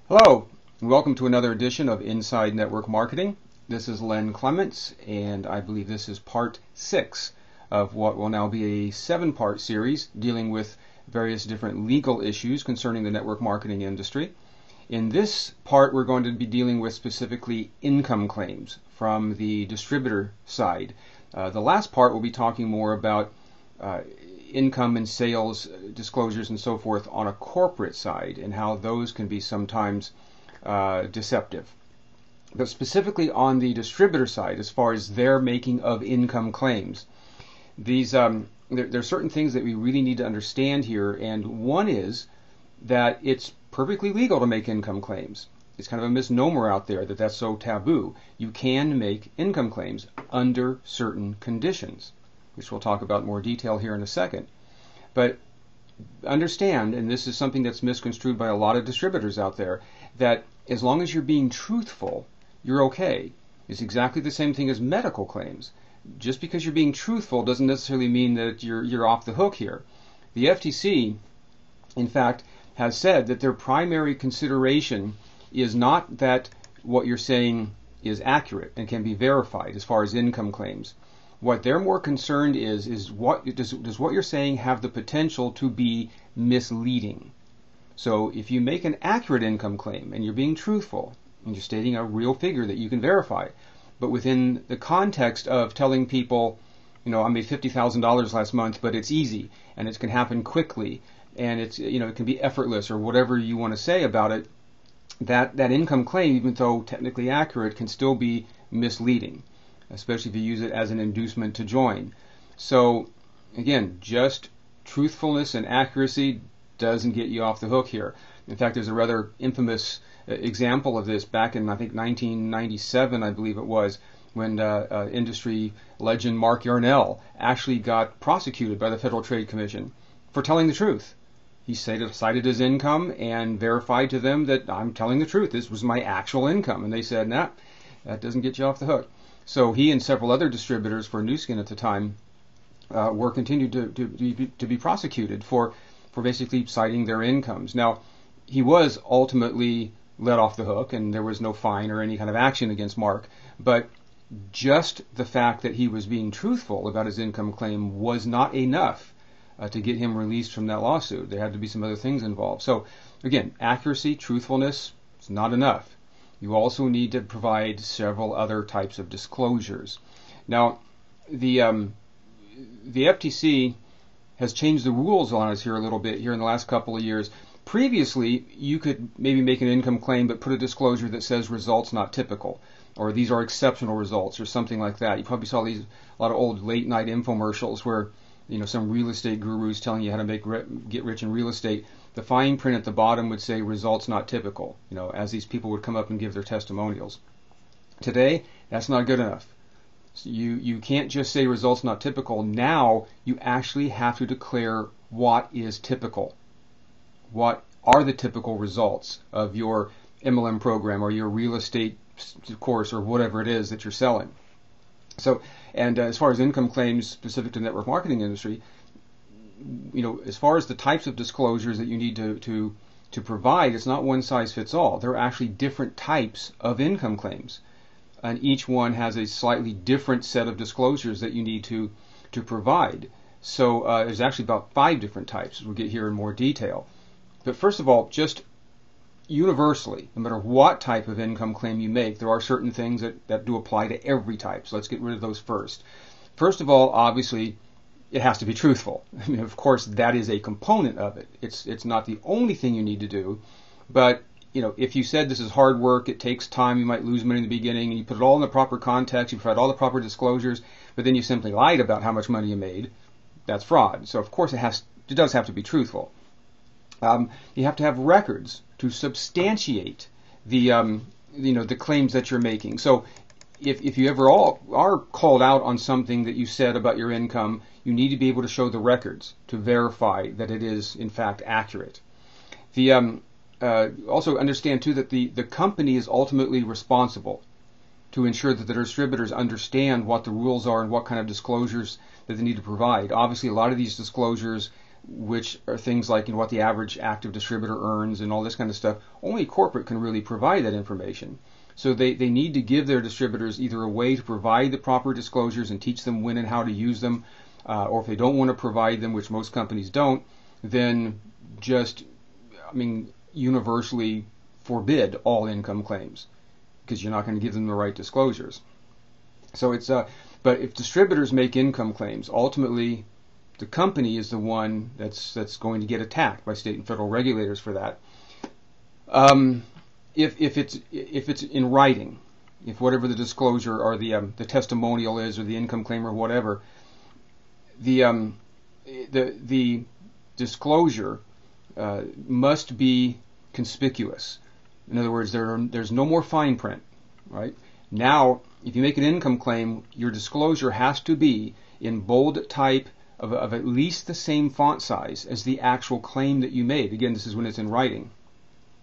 Hello, and welcome to another edition of Inside Network Marketing. This is Len Clements, and I believe this is part 6 of what will now be a 7-part series dealing with various different legal issues concerning the network marketing industry. In this part, we're going to be dealing with specifically income claims from the distributor side. The last part will be talking more about income and sales disclosures and so forth on a corporate side and how those can be sometimes deceptive. But specifically on the distributor side, as far as their making of income claims, there are certain things that we really need to understand here, and one is that it's perfectly legal to make income claims. It's kind of a misnomer out there that that's so taboo. You can make income claims under certain conditions, which we'll talk about in more detail here in a second. But understand, and this is something that's misconstrued by a lot of distributors out there, that as long as you're being truthful, you're okay. It's exactly the same thing as medical claims. Just because you're being truthful doesn't necessarily mean that you're off the hook here. The FTC, in fact, has said that their primary consideration is not that what you're saying is accurate and can be verified as far as income claims. What they're more concerned is does what you're saying have the potential to be misleading? So if you make an accurate income claim and you're being truthful and you're stating a real figure that you can verify, but within the context of telling people, I made $50,000 last month, but it's easy and it can happen quickly and it can be effortless or whatever you want to say about it, that income claim, even though technically accurate, can still be misleading, especially if you use it as an inducement to join. So again, just truthfulness and accuracy doesn't get you off the hook here. In fact, there's a rather infamous example of this back in, I think, 1997, I believe it was, when industry legend Mark Yarnell actually got prosecuted by the Federal Trade Commission for telling the truth. He cited his income and verified to them that I'm telling the truth. This was my actual income. And they said, nah, that doesn't get you off the hook. So he and several other distributors for Nu Skin at the time were continued to be prosecuted for basically citing their incomes. Now, he was ultimately let off the hook, and there was no fine or any kind of action against Mark. But just the fact that he was being truthful about his income claim was not enough to get him released from that lawsuit. There had to be some other things involved. So again, accuracy, truthfulness is not enough. You also need to provide several other types of disclosures. Now, the FTC has changed the rules on us here a little bit here in the last couple of years. Previously, you could maybe make an income claim but put a disclosure that says results not typical, or these are exceptional results, or something like that. You probably saw a lot of old late night infomercials where some real estate gurus telling you how to get rich in real estate. The fine print at the bottom would say results not typical, as these people would come up and give their testimonials. Today, that's not good enough. So you can't just say results not typical. Now you actually have to declare what is typical. What are the typical results of your MLM program or your real estate course or whatever it is that you're selling? So, and as far as income claims specific to the network marketing industry, as far as the types of disclosures that you need to provide, it's not one size fits all. There are actually different types of income claims, and each one has a slightly different set of disclosures that you need to provide. So there's actually about 5 different types, as we'll get here in more detail. But first of all, just universally, no matter what type of income claim you make, there are certain things that do apply to every type. So let's get rid of those first. First of all, obviously, it has to be truthful. I mean, of course, that is a component of it. It's not the only thing you need to do, but if you said this is hard work, it takes time, you might lose money in the beginning, and you put it all in the proper context, you provide all the proper disclosures, but then you simply lied about how much money you made, that's fraud. So of course it does have to be truthful. You have to have records to substantiate the claims that you're making. So if you ever are called out on something that you said about your income, you need to be able to show the records to verify that it is in fact accurate. Also understand too that the company is ultimately responsible to ensure that the distributors understand what the rules are and what kind of disclosures that they need to provide. Obviously, a lot of these disclosures which are things like what the average active distributor earns and all this kind of stuff. Only corporate can really provide that information. So they need to give their distributors either a way to provide the proper disclosures and teach them when and how to use them, or if they don't want to provide them, which most companies don't, then just, universally forbid all income claims because you're not going to give them the right disclosures. So but if distributors make income claims, ultimately the company is the one that's going to get attacked by state and federal regulators for that. If it's in writing, if whatever the disclosure or the testimonial is or the income claim or whatever, the disclosure must be conspicuous. In other words, there's no more fine print, right? Now, if you make an income claim, your disclosure has to be in bold type of at least the same font size as the actual claim that you made. Again, this is when it's in writing.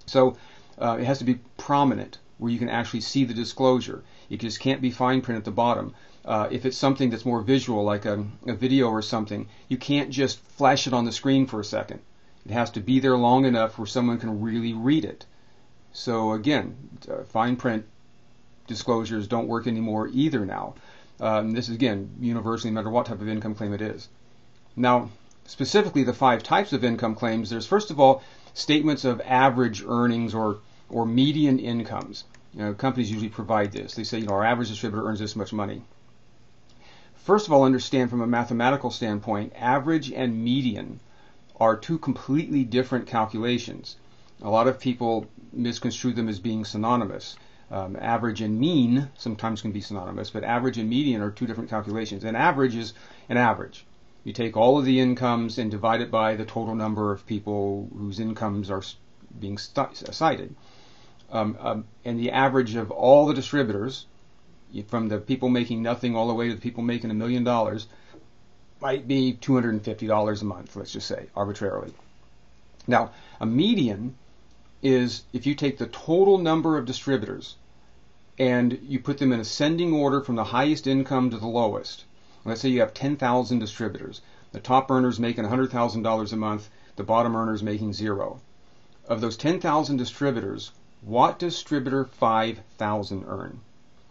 So it has to be prominent where you can actually see the disclosure. It just can't be fine print at the bottom. If it's something that's more visual, like a video or something, you can't just flash it on the screen for a second. It has to be there long enough where someone can really read it. So again, fine print disclosures don't work anymore either now. This is, again, universally, no matter what type of income claim it is. Now, specifically the 5 types of income claims, there's first of all statements of average earnings or median incomes. Companies usually provide this. They say, our average distributor earns this much money. First of all, understand from a mathematical standpoint, average and median are 2 completely different calculations. A lot of people misconstrue them as being synonymous. Average and mean sometimes can be synonymous, but average and median are 2 different calculations. An average is an average. You take all of the incomes and divide it by the total number of people whose incomes are being cited. And the average of all the distributors, from the people making nothing all the way to the people making $1 million, might be $250 a month, let's just say, arbitrarily. Now, a median is if you take the total number of distributors and you put them in ascending order from the highest income to the lowest. Let's say you have 10,000 distributors. The top earner's making $100,000 a month, the bottom earner's making 0. Of those 10,000 distributors, what does distributor 5,000 earn?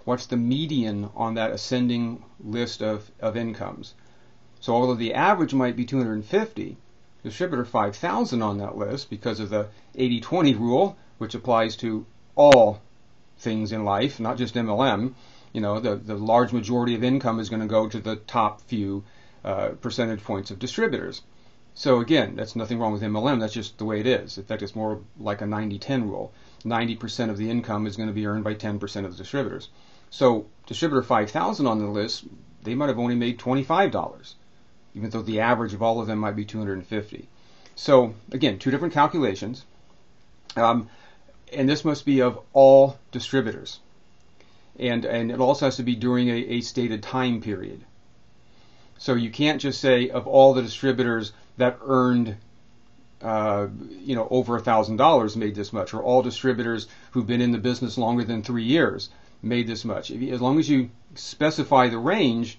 What's the median on that ascending list of incomes? So although the average might be 250, distributor 5,000 on that list, because of the 80-20 rule, which applies to all things in life, not just MLM, the large majority of income is going to go to the top few percentage points of distributors. So again, that's nothing wrong with MLM, that's just the way it is. In fact, it's more like a 90-10 rule. 90% of the income is going to be earned by 10% of the distributors. So distributor 5,000 on the list, they might have only made $25, even though the average of all of them might be 250. So again, 2 different calculations. And this must be of all distributors. And it also has to be during a stated time period. So you can't just say of all the distributors that earned over $1,000 made this much, or all distributors who've been in the business longer than 3 years made this much. As long as you specify the range,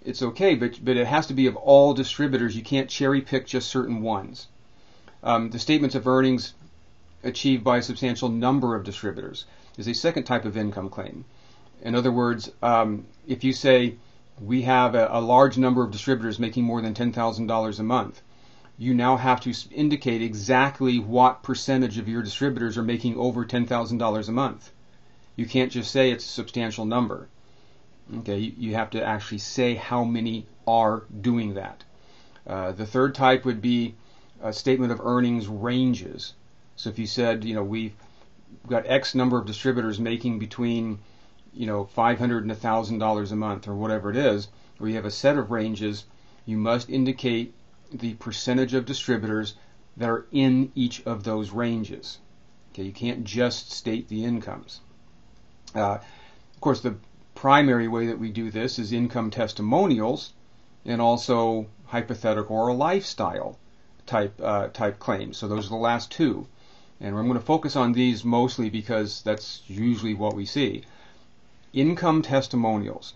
it's okay, but it has to be of all distributors. You can't cherry pick just certain ones. The statements of earnings achieved by a substantial number of distributors is a second type of income claim. In other words, if you say we have a large number of distributors making more than $10,000 a month, you now have to indicate exactly what percentage of your distributors are making over $10,000 a month. You can't just say it's a substantial number. Okay, you have to actually say how many are doing that. The third type would be a statement of earnings ranges. So if you said, we've got X number of distributors making between, $500 and $1,000 a month, or whatever it is, or you have a set of ranges, you must indicate the percentage of distributors that are in each of those ranges. Okay, you can't just state the incomes. Of course, the primary way that we do this is income testimonials, and also hypothetical or lifestyle type claims. So those are the last 2. And I'm going to focus on these mostly because that's usually what we see. Income testimonials.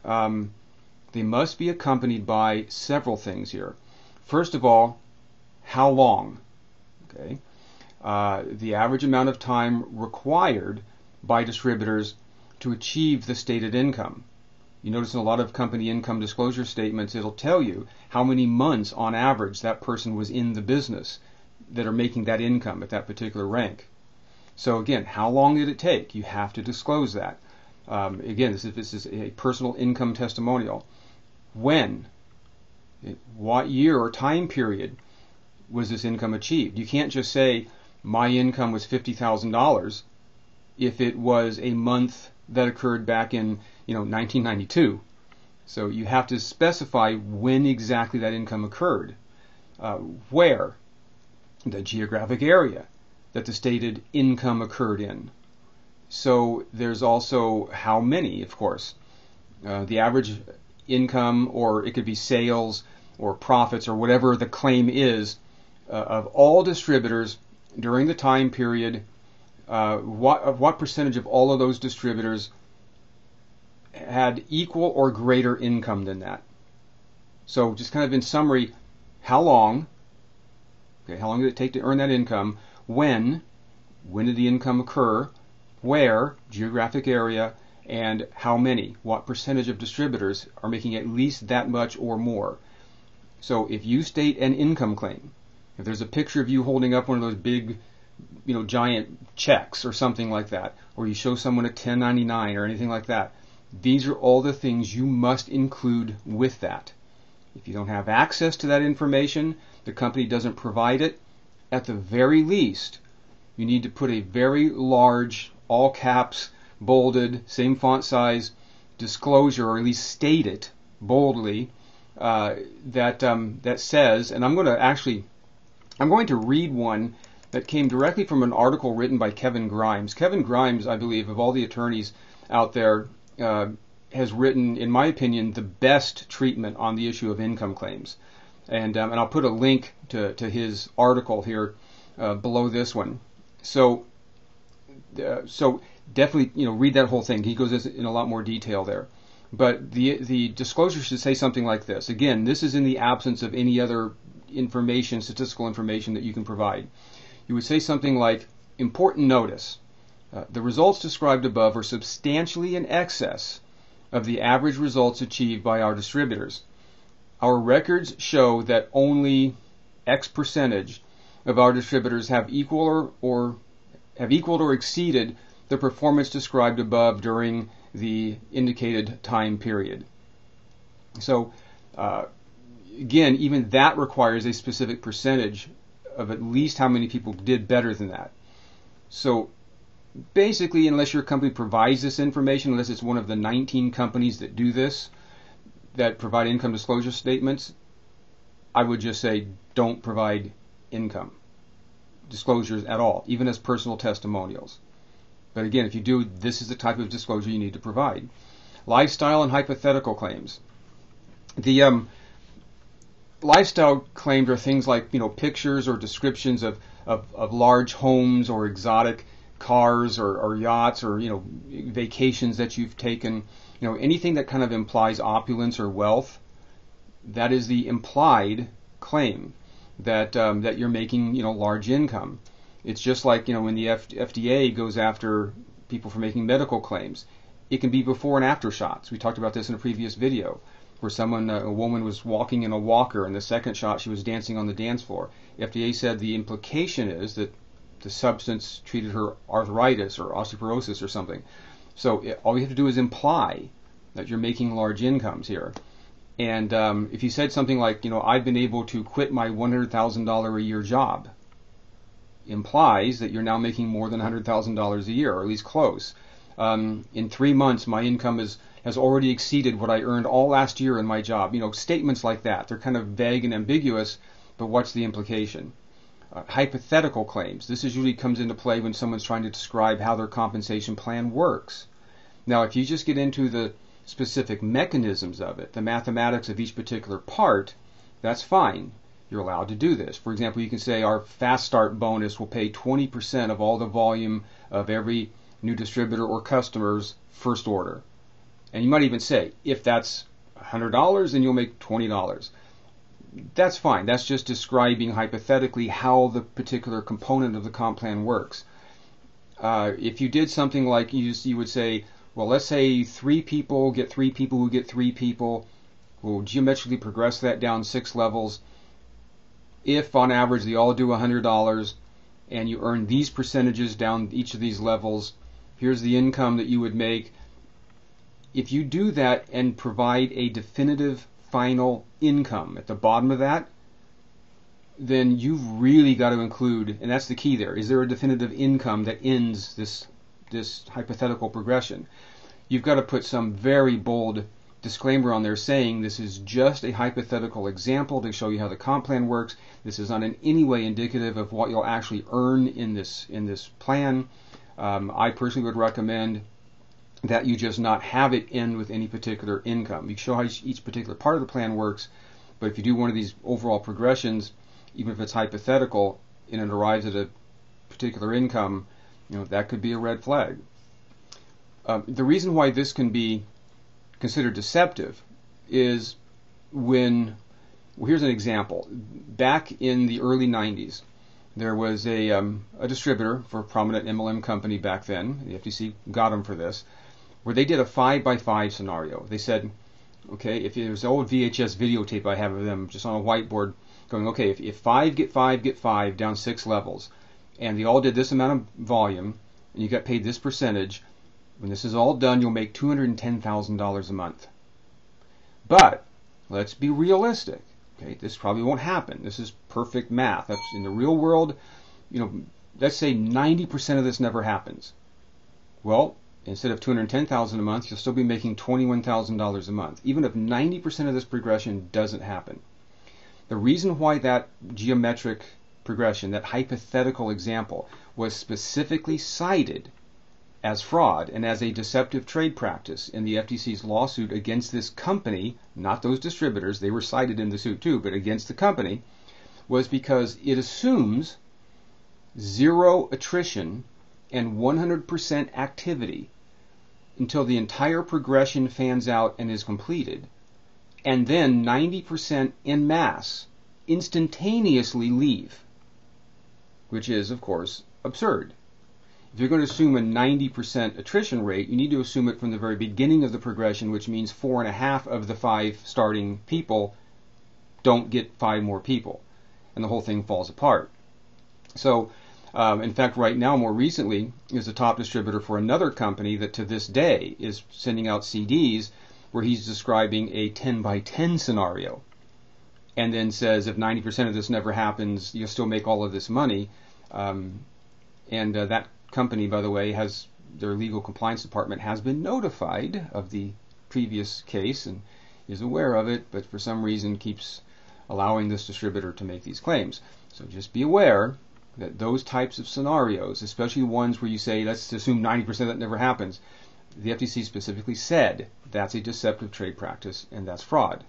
They must be accompanied by several things here. First of all, how long? Okay. The average amount of time required by distributors to achieve the stated income. You notice in a lot of company income disclosure statements, it'll tell you how many months on average that person was in the business that are making that income at that particular rank. So again, how long did it take? You have to disclose that. Again, this is a personal income testimonial. When? What year or time period was this income achieved? You can't just say, my income was $50,000 if it was a month that occurred back in 1992. So you have to specify when exactly that income occurred. Where? The geographic area that the stated income occurred in. So there's also how many, of course. The average income, or it could be sales or profits or whatever the claim is, of all distributors during the time period, what percentage of all of those distributors had equal or greater income than that. So just kind of in summary, how long did it take to earn that income? When did the income occur? Where, geographic area, and how many? What percentage of distributors are making at least that much or more? So if you state an income claim, if there's a picture of you holding up one of those big, giant checks or something like that, or you show someone a 1099 or anything like that, these are all the things you must include with that. If you don't have access to that information, the company doesn't provide it, at the very least, you need to put a very large, all caps, bolded, same font size disclosure, or at least state it boldly, that says, and I'm going to read one that came directly from an article written by Kevin Grimes. Kevin Grimes, I believe, of all the attorneys out there, has written, in my opinion, the best treatment on the issue of income claims. And I'll put a link to his article here below this one. So definitely, read that whole thing. He goes in a lot more detail there. But the disclosure should say something like this. Again, this is in the absence of any other information, statistical information that you can provide. You would say something like, important notice. The results described above are substantially in excess of the average results achieved by our distributors. Our records show that only X percentage of our distributors have equaled or exceeded the performance described above during the indicated time period. So again, even that requires a specific percentage of at least how many people did better than that. So basically, unless your company provides this information, unless it's one of the 19 companies that do this, that provide income disclosure statements, I would just say don't provide income disclosures at all, even as personal testimonials. But again, if you do, this is the type of disclosure you need to provide. Lifestyle and hypothetical claims. The lifestyle claims are things like pictures or descriptions of large homes or exotic cars or yachts or vacations that you've taken. Anything that kind of implies opulence or wealth. That is the implied claim that you're making large income. It's just like when the FDA goes after people for making medical claims. It can be before and after shots. We talked about this in a previous video, where a woman was walking in a walker, and the second shot she was dancing on the dance floor. The FDA said the implication is that the substance treated her arthritis or osteoporosis or something. So all you have to do is imply that you're making large incomes here. And if you said something like, I've been able to quit my $100,000 a year job, implies that you're now making more than $100,000 a year, or at least close. In 3 months, my income has already exceeded what I earned all last year in my job. Statements like that. They're kind of vague and ambiguous, but what's the implication? Hypothetical claims. This usually comes into play when someone's trying to describe how their compensation plan works. Now, if you just get into the specific mechanisms of it, the mathematics of each particular part, that's fine. You're allowed to do this. For example, you can say our fast start bonus will pay 20% of all the volume of every new distributor or customer's first order. And you might even say, if that's $100, then you'll make $20. that's fine. That's just describing hypothetically how the particular component of the comp plan works. If you did something like you would say, well, let's say 3 people get 3 people who get 3 people. We'll geometrically progress that down 6 levels. If on average they all do $100 and you earn these percentages down each of these levels, here's the income that you would make. If you do that and provide a definitive final income at the bottom of that, then you've really got to include, and that's the key there, is there a definitive income that ends this hypothetical progression? You've got to put some very bold disclaimer on there saying this is just a hypothetical example to show you how the comp plan works. This is not in any way indicative of what you'll actually earn in this plan. I personally would recommend that you just not have it end with any particular income. You show how each particular part of the plan works, but if you do one of these overall progressions, even if it's hypothetical and it arrives at a particular income, that could be a red flag. The reason why this can be considered deceptive is when, well, here's an example. Back in the early 90s, there was a distributor for a prominent MLM company back then. The FTC got them for this, where they did a 5x5 scenario. They said, okay, if there's an old VHS videotape I have of them just on a whiteboard going, okay, if 5 get 5 get 5 down 6 levels, and they all did this amount of volume, and you got paid this percentage, when this is all done, you'll make $210,000 a month. But let's be realistic. Okay, this probably won't happen. This is perfect math. That's in the real world. Let's say 90% of this never happens. Well, instead of $210,000 a month, you'll still be making $21,000 a month, even if 90% of this progression doesn't happen. The reason why that geometric progression, that hypothetical example, was specifically cited as fraud and as a deceptive trade practice in the FTC's lawsuit against this company, not those distributors, they were cited in the suit too, but against the company, was because it assumes zero attrition and 100% activity until the entire progression fans out and is completed, and then 90% en masse instantaneously leave, which is, of course, absurd. If you're going to assume a 90% attrition rate, you need to assume it from the very beginning of the progression, which means 4.5 of the 5 starting people don't get 5 more people, and the whole thing falls apart. So, in fact, right now, more recently, is a top distributor for another company that to this day is sending out CDs where he's describing a 10 by 10 scenario, and then says if 90% of this never happens, you'll still make all of this money. That company, by the way, has their legal compliance department has been notified of the previous case and is aware of it, but for some reason keeps allowing this distributor to make these claims. So just be aware that those types of scenarios, especially ones where you say, let's assume 90% that never happens, the FTC specifically said that's a deceptive trade practice and that's fraud.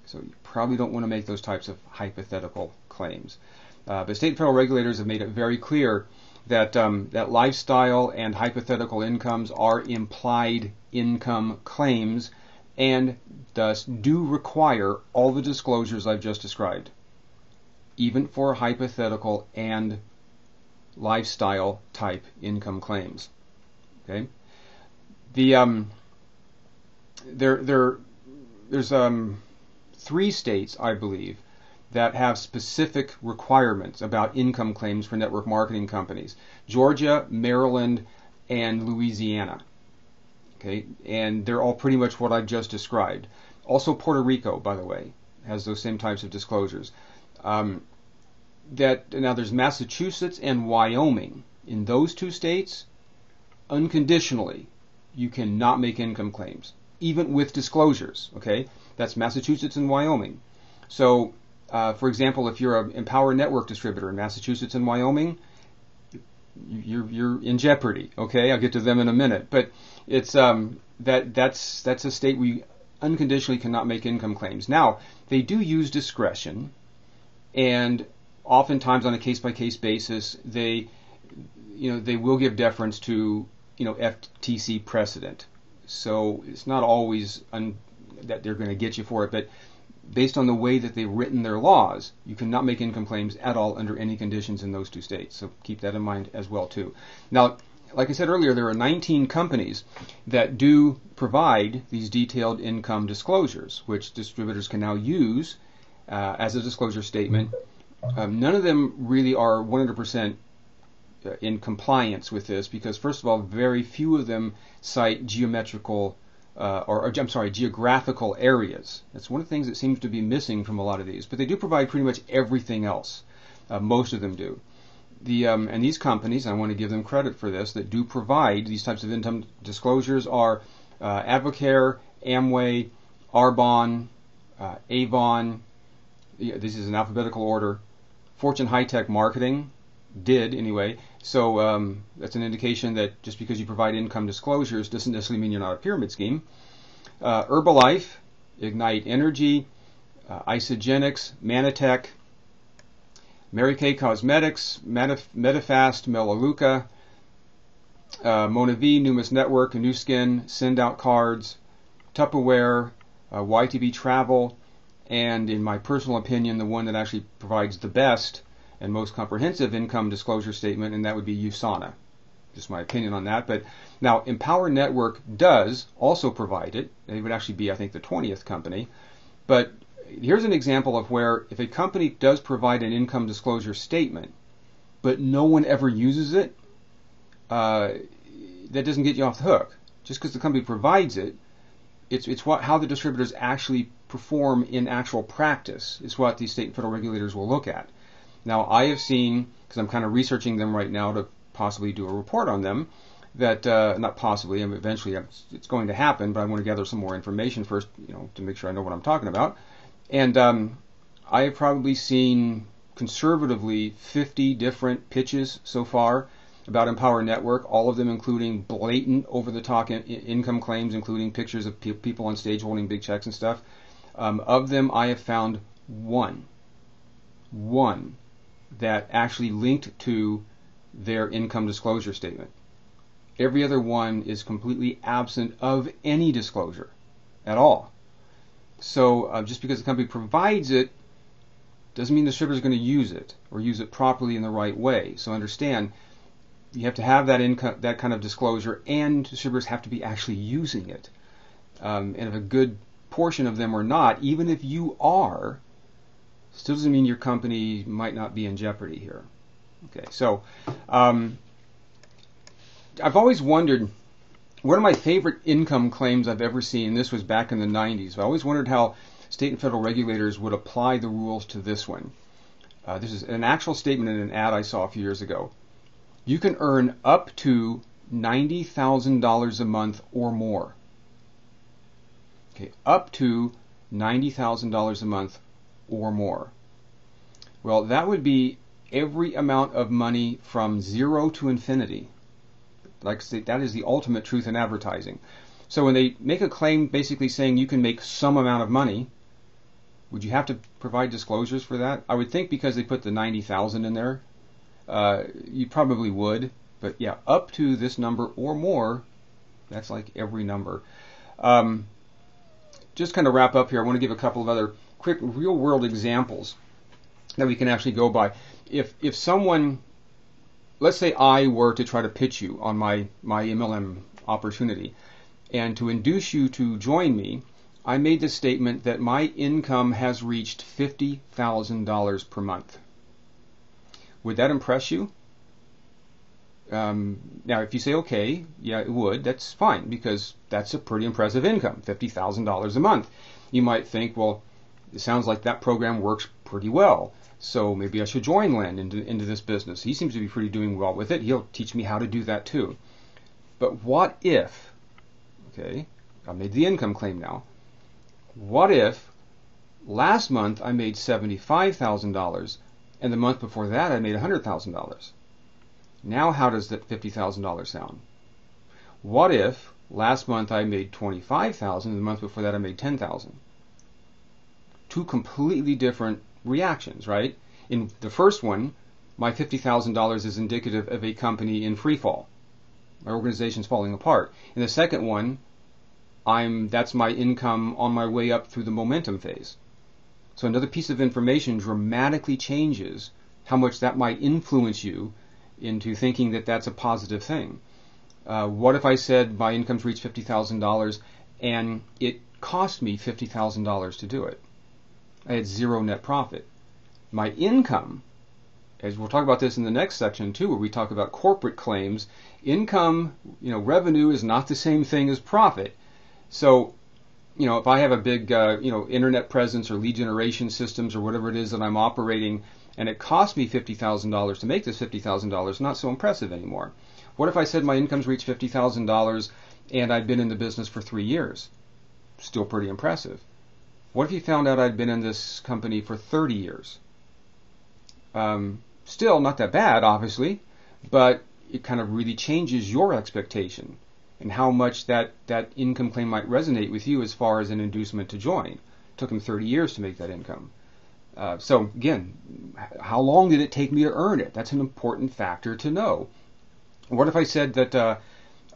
So you probably don't want to make those types of hypothetical claims. But state and federal regulators have made it very clear that that lifestyle and hypothetical incomes are implied income claims and thus do require all the disclosures I've just described, even for hypothetical and lifestyle type income claims. Okay, there's 3 states, I believe, that have specific requirements about income claims for network marketing companies: Georgia, Maryland, and Louisiana. Okay, and they're all pretty much what I've just described. Also, Puerto Rico, by the way, has those same types of disclosures. Now there's Massachusetts and Wyoming. In those 2 states, unconditionally, you cannot make income claims, even with disclosures. Okay, that's Massachusetts and Wyoming. So, for example, if you're an Empower Network distributor in Massachusetts and Wyoming, you're in jeopardy. Okay, I'll get to them in a minute. But it's that's a state where you unconditionally cannot make income claims. Now, they do use discretion, and oftentimes on a case-by-case basis, they will give deference to FTC precedent. So it's not always that they're going to get you for it, but based on the way that they've written their laws, you cannot make income claims at all under any conditions in those two states. So keep that in mind as well too. Now, like I said earlier, there are 19 companies that do provide these detailed income disclosures, which distributors can now use as a disclosure statement. None of them really are 100% in compliance with this because, first of all, very few of them cite geographical areas. That's one of the things that seems to be missing from a lot of these. But they do provide pretty much everything else. Most of them do. And these companies, I want to give them credit for this, that do provide these types of income disclosures are Advocare, Amway, Arbonne, Avon. This is in alphabetical order. Fortune High Tech Marketing did anyway. So that's an indication that just because you provide income disclosures doesn't necessarily mean you're not a pyramid scheme. Herbalife, Ignite Energy, Isogenics, Manitech, Mary Kay Cosmetics, Medifast, Melaleuca, Monavi, Numis Network, New Skin, Send Out Cards, Tupperware, YTB Travel, and in my personal opinion, the one that actually provides the best and most comprehensive income disclosure statement, and that would be USANA. Just my opinion on that. But now, Empower Network does also provide it. They would actually be, I think, the 20th company. But here's an example of where if a company does provide an income disclosure statement, but no one ever uses it, that doesn't get you off the hook. Just because the company provides it, it's how the distributors actually perform in actual practice is what these state and federal regulators will look at. Now, I have seen, because I'm kind of researching them right now to possibly do a report on them, that, not possibly, eventually it's going to happen, but I want to gather some more information first, to make sure I know what I'm talking about. And I have probably seen conservatively 50 different pitches so far about Empower Network, all of them including blatant over-the-top income claims, including pictures of people on stage holding big checks and stuff. Of them, I have found one that actually linked to their income disclosure statement. Every other one is completely absent of any disclosure at all. So just because the company provides it doesn't mean the distributor is going to use it or use it properly in the right way. So understand, you have to have that kind of disclosure, and distributors have to be actually using it. And if a good portion of them are not, even if you are, still doesn't mean your company might not be in jeopardy here. Okay, so I've always wondered, one of my favorite income claims I've ever seen, this was back in the 90s, I always wondered how state and federal regulators would apply the rules to this one. This is an actual statement in an ad I saw a few years ago. You can earn up to $90,000 a month or more. Okay, up to $90,000 a month or more. Well, that would be every amount of money from zero to infinity. Like I say, that is the ultimate truth in advertising. So when they make a claim basically saying you can make some amount of money, would you have to provide disclosures for that? I would think because they put the 90,000 in there, you probably would. But yeah, up to this number or more, that's like every number. Just kind of wrap up here, I want to give a couple of other quick real-world examples that we can actually go by. If someone, let's say I were to try to pitch you on my MLM opportunity, and to induce you to join me, I made the statement that my income has reached $50,000 per month. Would that impress you? Now, if you say, okay, yeah, it would, that's fine, because that's a pretty impressive income, $50,000 a month. You might think, well, it sounds like that program works pretty well, so maybe I should join Len into this business. He seems to be pretty doing well with it. He'll teach me how to do that too. But what if, okay, I made the income claim now. What if last month I made $75,000 and the month before that I made $100,000? Now how does that $50,000 sound? What if last month I made $25,000 and the month before that I made $10,000? Two completely different reactions, right? In the first one, my $50,000 is indicative of a company in free fall. My organization's falling apart. In the second one, that's my income on my way up through the momentum phase. So another piece of information dramatically changes how much that might influence you into thinking that that's a positive thing. What if I said my income's reached $50,000 and it cost me $50,000 to do it? I had zero net profit. My income, as we'll talk about this in the next section too, where we talk about corporate claims, income, revenue is not the same thing as profit. So, if I have a big, internet presence or lead generation systems or whatever it is that I'm operating, and it cost me $50,000 to make this $50,000, not so impressive anymore. What if I said my income's reached $50,000 and I'd been in the business for 3 years? Still pretty impressive. What if you found out I'd been in this company for 30 years? Still not that bad, obviously, but it kind of really changes your expectation and how much that income claim might resonate with you as far as an inducement to join. It took him 30 years to make that income. So again, how long did it take me to earn it? That's an important factor to know. What if I said that,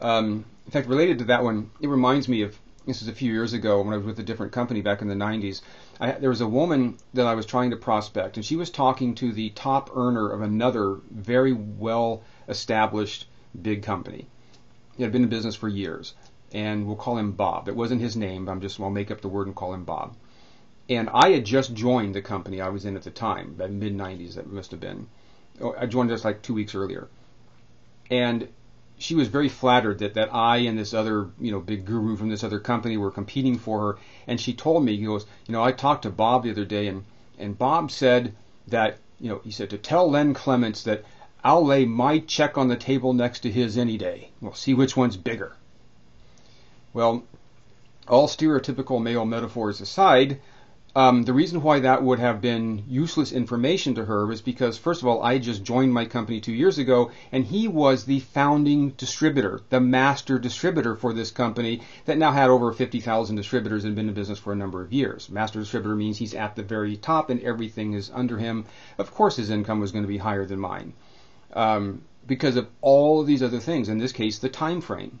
in fact, related to that one, it reminds me of, this is a few years ago when I was with a different company back in the 90s. There was a woman that I was trying to prospect, and she was talking to the top earner of another very well-established big company. He had been in business for years, and we'll call him Bob. It wasn't his name, but I'll make up the word and call him Bob. And I had just joined the company I was in at the time, that mid-90s that must have been. I joined just like 2 weeks earlier. And she was very flattered that I and this other, big guru from this other company were competing for her. And she told me, he goes, I talked to Bob the other day, and Bob said that, he said to tell Len Clements that I'll lay my check on the table next to his any day. We'll see which one's bigger. Well, all stereotypical male metaphors aside, the reason why that would have been useless information to her was because, first of all, I just joined my company 2 years ago, and he was the founding distributor, the master distributor for this company that now had over 50,000 distributors and been in business for a number of years. Master distributor means he's at the very top and everything is under him. Of course his income was going to be higher than mine because of all of these other things, in this case the time frame.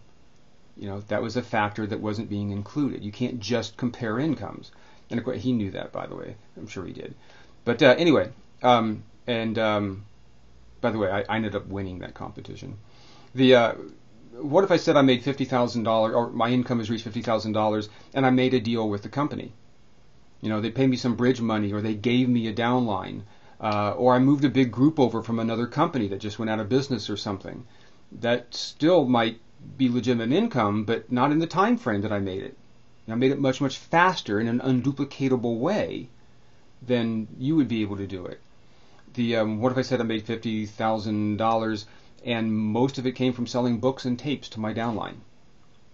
That was a factor that wasn't being included. You can't just compare incomes. And of course, he knew that, by the way. I'm sure he did. But anyway, by the way, I ended up winning that competition. What if I said I made $50,000, or my income has reached $50,000, and I made a deal with the company? They paid me some bridge money, or they gave me a downline, or I moved a big group over from another company that just went out of business or something. That still might be legitimate income, but not in the time frame that I made it. I made it much, much faster in an unduplicatable way than you would be able to do it. What if I said I made $50,000 and most of it came from selling books and tapes to my downline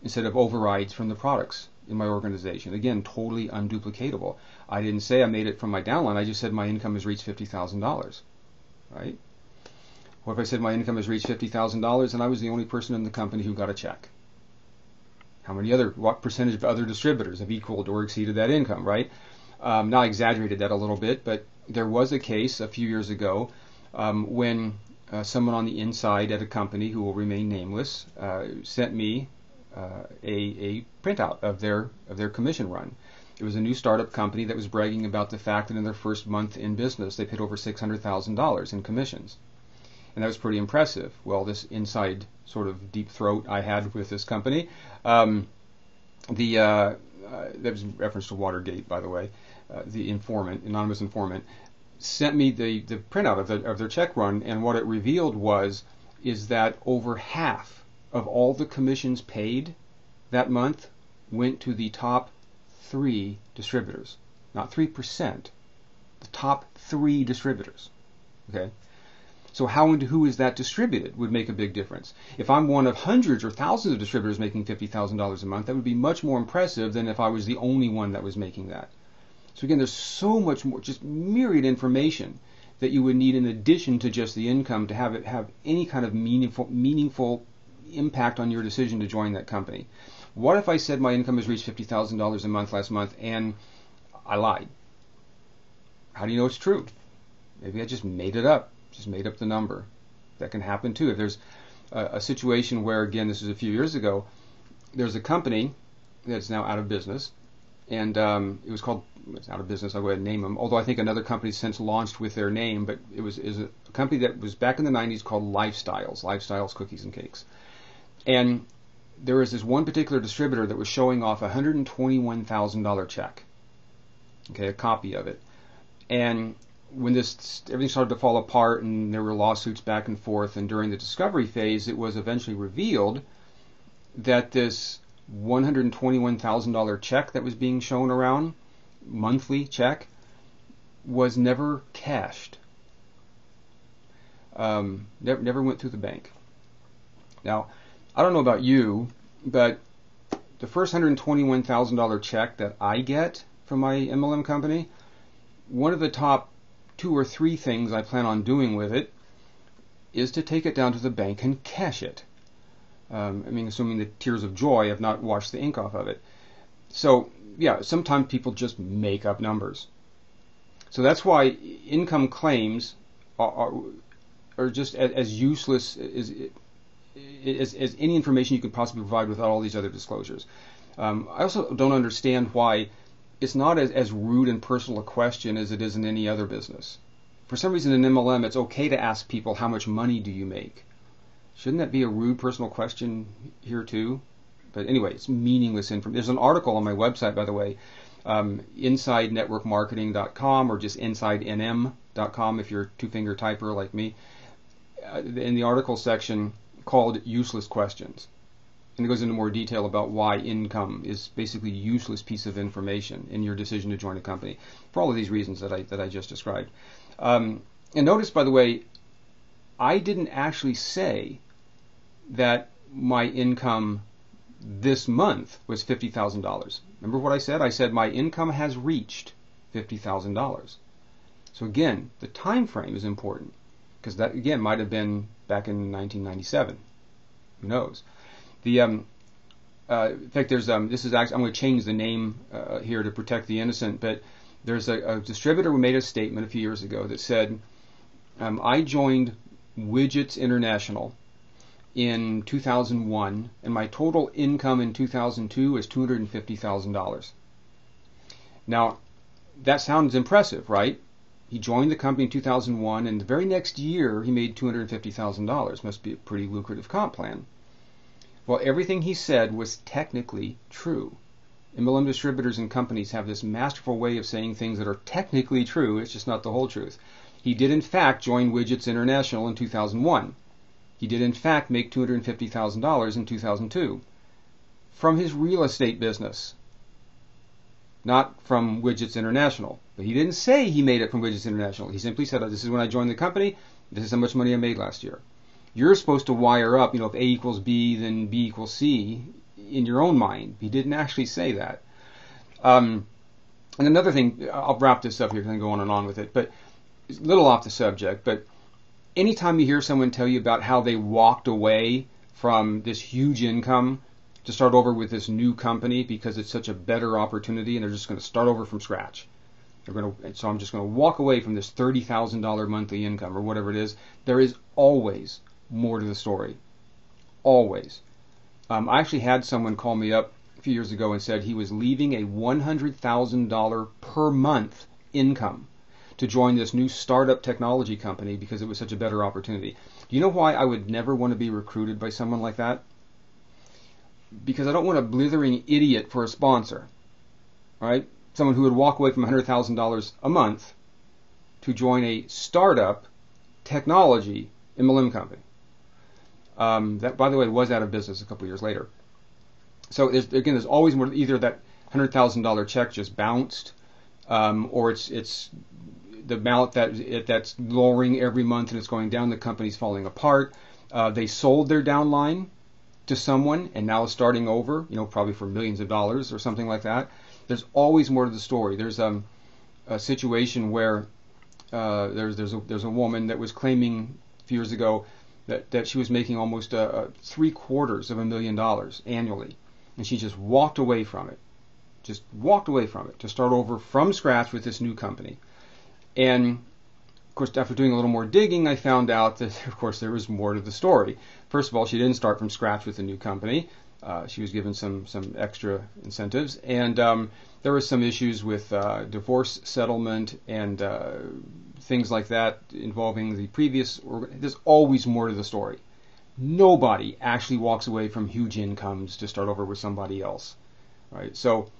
instead of overrides from the products in my organization? Again, totally unduplicatable. I didn't say I made it from my downline. I just said my income has reached $50,000. Right? What if I said my income has reached $50,000 and I was the only person in the company who got a check? What percentage of other distributors have equaled or exceeded that income, right? Now I exaggerated that a little bit, but there was a case a few years ago when someone on the inside at a company who will remain nameless sent me a printout of their commission run. It was a new startup company that was bragging about the fact that in their first month in business they paid over $600,000 in commissions. And that was pretty impressive. Well, this inside sort of deep throat I had with this company, that was in reference to Watergate, by the way, the anonymous informant, sent me the printout of their check run, and what it revealed is that over half of all the commissions paid that month went to the top 3 distributors. Not 3%, the top 3 distributors. Okay? So how and who is that distributed would make a big difference. If I'm one of hundreds or thousands of distributors making $50,000 a month, that would be much more impressive than if I was the only one that was making that. So again, there's so much more, just myriad information that you would need in addition to just the income to have it have any kind of meaningful impact on your decision to join that company. What if I said my income has reached $50,000 a month last month and I lied? How do you know it's true? Maybe I just made it up. Just made up the number. That can happen too. If there's a situation where, again, this was a few years ago, there's a company that's now out of business, and it was called, it's out of business, I'll go ahead and name them, although I think another company since launched with their name, but is a company that was back in the 90s called Lifestyles Cookies and Cakes. And there was this one particular distributor that was showing off a $121,000 check, okay, a copy of it. And when everything started to fall apart and there were lawsuits back and forth, and during the discovery phase, it was eventually revealed that this $121,000 check that was being shown around, monthly check, was never cashed. Never went through the bank. Now, I don't know about you, but the first $121,000 check that I get from my MLM company, one of the top 2 or 3 things I plan on doing with it is to take it down to the bank and cash it. Assuming the tears of joy have not washed the ink off of it. So, yeah, sometimes people just make up numbers. So that's why income claims are just as useless as any information you can possibly provide without all these other disclosures. I also don't understand why it's not as rude and personal a question as it is in any other business. For some reason in MLM, it's okay to ask people, how much money do you make? Shouldn't that be a rude personal question here too? But anyway, it's meaningless information. There's an article on my website, by the way, InsideNetworkMarketing.com, or just InsideNM.com if you're a 2-finger typer like me, in the article section called Useless Questions. And it goes into more detail about why income is basically a useless piece of information in your decision to join a company, for all of these reasons that I just described. And notice, by the way, I didn't actually say that my income this month was $50,000. Remember what I said? I said my income has reached $50,000. So again, the time frame is important, because that again might have been back in 1997. Who knows? In fact, there's this is actually, I'm going to change the name here to protect the innocent, but there's a distributor who made a statement a few years ago that said, I joined Widgets International in 2001, and my total income in 2002 is $250,000. Now, that sounds impressive, right? He joined the company in 2001, and the very next year he made $250,000. Must be a pretty lucrative comp plan. Well, everything he said was technically true. MLM distributors and companies have this masterful way of saying things that are technically true. It's just not the whole truth. He did, in fact, join Widgets International in 2001. He did, in fact, make $250,000 in 2002 from his real estate business, not from Widgets International. But he didn't say he made it from Widgets International. He simply said, this is when I joined the company, this is how much money I made last year. You're supposed to wire up, if A equals B, then B equals C in your own mind. He didn't actually say that. And another thing, I'll wrap this up here because I can go on and on with it, but it's a little off the subject, but anytime you hear someone tell you about how they walked away from this huge income to start over with this new company because it's such a better opportunity and they're just going to start over from scratch. So I'm just going to walk away from this $30,000 monthly income or whatever it is. There is always more to the story. Always. I actually had someone call me up a few years ago and said he was leaving a $100,000 per month income to join this new startup technology company because it was such a better opportunity. Do you know why I would never want to be recruited by someone like that? Because I don't want a blithering idiot for a sponsor, right? Someone who would walk away from $100,000 a month to join a startup technology MLM company. That, by the way, was out of business a couple of years later. So there's always more. Either that $100,000 check just bounced, or it's the amount that's lowering every month and it's going down. The company's falling apart. They sold their downline to someone and now starting over. Probably for millions of dollars or something like that. There's always more to the story. There's a situation where there's a woman that was claiming a few years ago that she was making almost $750,000 annually, and she just walked away from it. Just walked away from it to start over from scratch with this new company. And of course, after doing a little more digging, I found out that, of course, there was more to the story. First of all, she didn't start from scratch with a new company. She was given some extra incentives, and there were some issues with divorce settlement and things like that involving the previous. There's always more to the story. Nobody actually walks away from huge incomes to start over with somebody else, right? So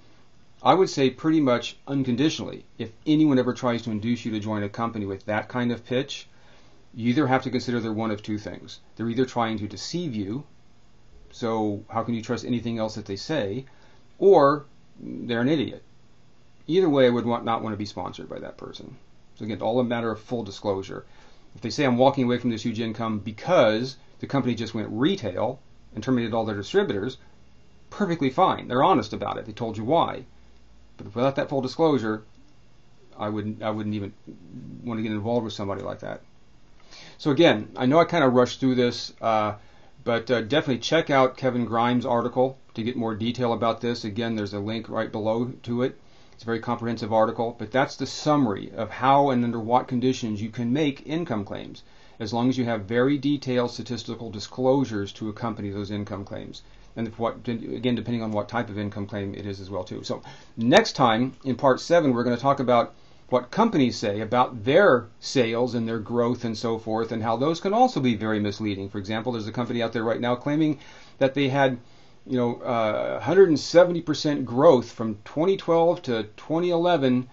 I would say pretty much unconditionally, if anyone ever tries to induce you to join a company with that kind of pitch, you either have to consider they're one of two things. They're either trying to deceive you, so how can you trust anything else that they say, or they're an idiot. Either way, I would not want to be sponsored by that person. So again, all a matter of full disclosure. If they say I'm walking away from this huge income because the company just went retail and terminated all their distributors, perfectly fine. They're honest about it. They told you why. But without that full disclosure, I wouldn't even want to get involved with somebody like that. So again, I know I kind of rushed through this, but definitely check out Kevin Grimes' article to get more detail about this. Again, there's a link right below to it. It's a very comprehensive article, but that's the summary of how and under what conditions you can make income claims, as long as you have very detailed statistical disclosures to accompany those income claims. And again, depending on what type of income claim it is as well too. So next time, in part 7, we're going to talk about what companies say about their sales and their growth and so forth, and how those can also be very misleading. For example, there's a company out there right now claiming that they had 170% growth from 2012 to 2011,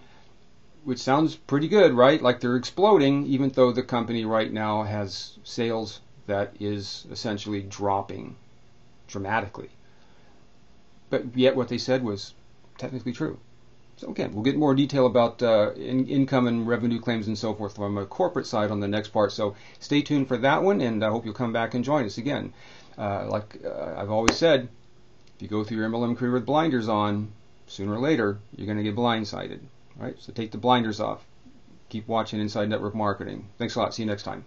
which sounds pretty good, right? Like they're exploding, even though the company right now has sales that is essentially dropping dramatically. But yet what they said was technically true. So again, we'll get more detail about income and revenue claims and so forth from a corporate side on the next part. So stay tuned for that one, and I hope you'll come back and join us again. Like I've always said, if you go through your MLM career with blinders on, sooner or later, you're going to get blindsided. Right? So take the blinders off. Keep watching Inside Network Marketing. Thanks a lot. See you next time.